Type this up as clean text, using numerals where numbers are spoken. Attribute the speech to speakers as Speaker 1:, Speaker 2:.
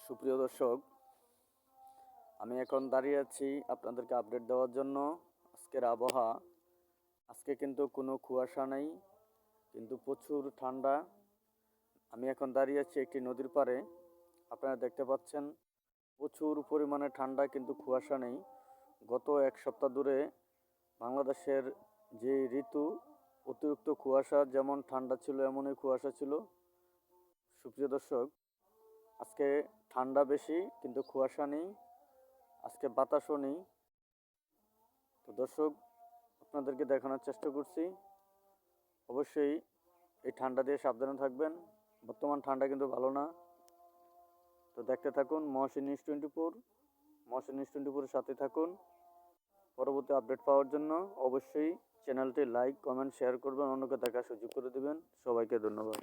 Speaker 1: সুপ্রিয় দর্শক, আমি এখন দাঁড়িয়ে আছি আপনাদেরকে আপডেট দেওয়ার জন্য। আজকের আবহাওয়া, আজকে কিন্তু কোনো কুয়াশা নেই, কিন্তু প্রচুর ঠান্ডা। আমি এখন দাঁড়িয়ে আছি একটি নদীর পাড়ে। আপনারা দেখতে পাচ্ছেন প্রচুর পরিমাণে ঠান্ডা, কিন্তু কুয়াশা নেই। গত এক সপ্তাহ ধরে বাংলাদেশের যে ঋতু, অতিরিক্ত কুয়াশা, যেমন ঠান্ডা ছিল এমনই কুয়াশা ছিল। সুপ্রিয় দর্শক, আজকে ঠান্ডা বেশি কিন্তু কুয়াশা নেই, আজকে বাতাসও নেই। তো দর্শক, আপনাদেরকে দেখানোর চেষ্টা করছি। অবশ্যই এই ঠান্ডা দিয়ে সাবধানে থাকবেন। বর্তমান ঠান্ডা কিন্তু ভালো না। তো দেখতে থাকুন মহাশী নিউজ 24। মহাশী নিউজ 24-এর সাথে থাকুন। পরবর্তী আপডেট পাওয়ার জন্য অবশ্যই চ্যানেলটি লাইক, কমেন্ট, শেয়ার করবেন, অন্যকে দেখার সুযোগ করে দেবেন। সবাইকে ধন্যবাদ।